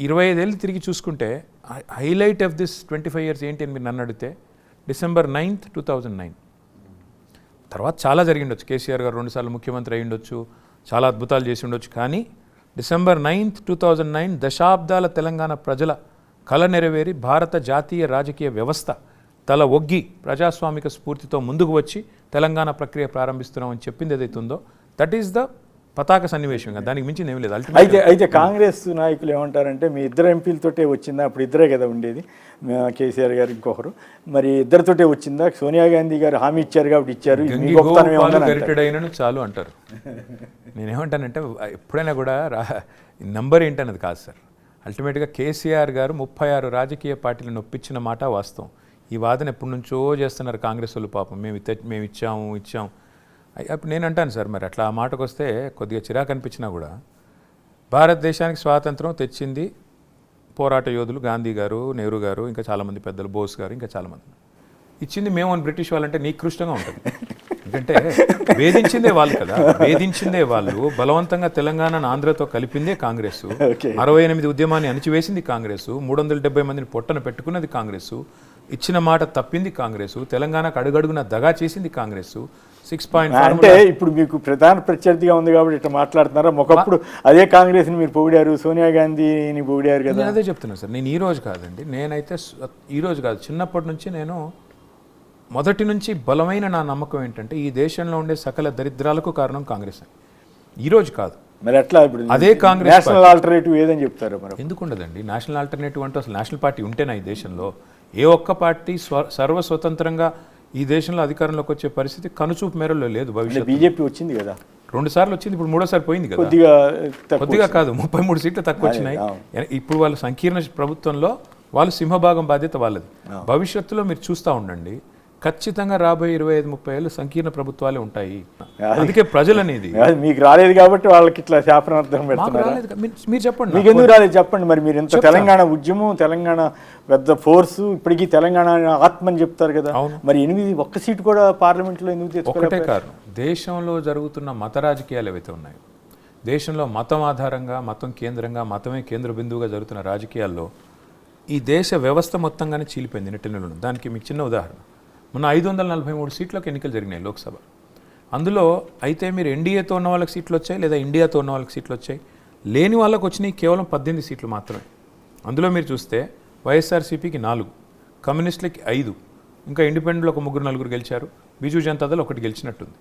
25 ఏళ్ళు తిరిగి చూసుకుంటే హైలైట్ ఆఫ్ దిస్ 25 years ఏంటి అని మీరు నన్ను అడిగితే December 9th, 2009. తర్వాత చాలా జరిగిండొచ్చు. కేసీఆర్ గారు 2 సార్లు ముఖ్యమంత్రి అయి ఉండొచ్చు, చాలా అద్భుతాలు చేసి ఉండొచ్చు. కానీ December 9th, 2009 దశాబ్దాల తెలంగాణ ప్రజల కల నెరవేరి భారత జాతీయ రాజకీయ వ్యవస్థ తల ఒగ్గి ప్రజాస్వామిక స్ఫూర్తితో ముందుకు వచ్చి తెలంగాణ ప్రక్రియ ప్రారంభిస్తున్నామని చెప్పింది ఏదైతే ఉందో దట్ ఈస్ ద పతాక సన్నివేశం. దానికి మించి ఏమీ లేదు. అయితే కాంగ్రెస్ నాయకులు ఏమంటారంటే మీ ఇద్దరు ఎంపీలతోటే వచ్చిందా, అప్పుడు ఇద్దరే కదా ఉండేది, కేసీఆర్ గారు ఇంకొకరు, మరి ఇద్దరితోటే వచ్చిందా, సోనియా గాంధీ గారు హామీ ఇచ్చారు కాబట్టి ఇచ్చారు, గరిటెడ్ అయినను చాలు అంటారు. నేనేమంటానంటే ఎప్పుడైనా కూడా నంబర్ ఏంటన్నది కాదు సార్. అల్టిమేట్గా కేసీఆర్ గారు 36 రాజకీయ పార్టీలను ఒప్పించిన మాట వాస్తవం. ఈ వాదన ఎప్పటి నుంచో చేస్తున్నారు కాంగ్రెస్ వాళ్ళు. పాపం మేము ఇచ్చాము. అప్పుడు నేను అంటాను సార్, మరి అట్లా ఆ మాటకు వస్తే కొద్దిగా చిరాకు అనిపించినా కూడా భారతదేశానికి స్వాతంత్రం తెచ్చింది పోరాట యోధులు గాంధీ గారు, నెహ్రూ గారు, ఇంకా చాలామంది పెద్దలు, బోస్ గారు, ఇంకా చాలామంది. ఇచ్చింది మేము అని బ్రిటిష్ వాళ్ళంటే నికృష్టంగా ఉంటుంది. ఎందుకంటే వేధించిందే వాళ్ళు కదా, వేధించిందే వాళ్ళు. బలవంతంగా తెలంగాణను ఆంధ్రతో కలిపిందే కాంగ్రెస్. 68 ఉద్యమాన్ని అణిచివేసింది కాంగ్రెస్. 370 మందిని పొట్టన పెట్టుకున్నది కాంగ్రెస్. ఇచ్చిన మాట తప్పింది కాంగ్రెస్. తెలంగాణకు అడుగడుగున దగా చేసింది కాంగ్రెస్. 6 అంటే ఇప్పుడు మీకు ప్రధాన ప్రత్యర్థిగా ఉంది కాబట్టి ఇట్లా మాట్లాడుతున్నారా? ఒకప్పుడు అదే కాంగ్రెస్ని మీరు పొగిడారు, సోనియా గాంధీని పొగిడారు కదా. అదే చెప్తున్నాను సార్. నేను ఈ రోజు కాదండి, నేనైతే ఈ రోజు కాదు, చిన్నప్పటి నుంచి నేను మొదటి నుంచి బలమైన నా నమ్మకం ఏంటంటే ఈ దేశంలో ఉండే సకల దరిద్రాలకు కారణం కాంగ్రెస్ అని. ఈ రోజు కాదు మరి ఎట్లా ఇప్పుడు అదే కాంగ్రెస్ నేషనల్ ఆల్టర్నేటివ్ ఏదని చెప్తారు? మరి ఎందుకు ఉండదండి నేషనల్ ఆల్టర్నేటివ్ అంటే? అసలు నేషనల్ పార్టీ ఉంటేనా ఈ దేశంలో? ఏ ఒక్క పార్టీ సర్వస్వతంత్రంగా ఈ దేశంలో అధికారంలోకి వచ్చే పరిస్థితి కనుచూపు మేరలో లేదు. భవిష్యత్తు బీజేపీ వచ్చింది కదా, 2 సార్లు వచ్చింది, ఇప్పుడు 3వ పోయింది కదా. కొద్దిగా కాదు, 33 సీట్లు తక్కువ వచ్చినాయి. ఇప్పుడు వాళ్ళ సంకీర్ణ ప్రభుత్వంలో వాళ్ళు సింహభాగం బాధ్యత వాళ్ళది. భవిష్యత్తులో మీరు చూస్తూ ఉండండి, ఖచ్చితంగా రాబోయే 25-30 ఏళ్ళు సంకీర్ణ ప్రభుత్వాలే ఉంటాయి. అందుకే ప్రజలు అనేది మీకు రాలేదు కాబట్టి వాళ్ళకి ఇట్లా శాపనార్థం పెడుతున్నారు. మీరు చెప్పండి, మీకు ఎందుకు రాలేదు చెప్పండి. మరి మీరు ఇంత తెలంగాణ ఉద్యమం, తెలంగాణ పెద్ద ఫోర్సు, ఇప్పటికీ తెలంగాణ ఆత్మని చెప్తారు కదా, మరి 8 ఒక్క సీటు కూడా పార్లమెంట్లో ఎందుకు తెచ్చుకోలేదు? ఒకటే కారణం, దేశంలో జరుగుతున్న మత రాజకీయాలు ఏవైతే ఉన్నాయో, దేశంలో మతం ఆధారంగా, మతం కేంద్రంగా, మతమే కేంద్ర బిందువుగా జరుగుతున్న రాజకీయాల్లో ఈ దేశ వ్యవస్థ మొత్తంగానే చీలిపోయింది నెట్టెలలో. దానికి మీకు చిన్న ఉదాహరణ, మొన్న 543 సీట్లకు ఎన్నికలు జరిగినాయి లోక్సభ. అందులో అయితే మీరు ఎన్డీఏతో ఉన్న వాళ్ళకి సీట్లు వచ్చాయి, లేదా ఇండియాతో ఉన్న వాళ్ళకి సీట్లు వచ్చాయి. లేని వాళ్ళకి వచ్చినాయి కేవలం 18 సీట్లు మాత్రమే. అందులో మీరు చూస్తే వైఎస్ఆర్సీపీకి 4, కమ్యూనిస్టులకి 5, ఇంకా ఇండిపెండెంట్లో ఒక 3-4 గెలిచారు, బిజు జనతాదళ్ 1 గెలిచినట్టుంది.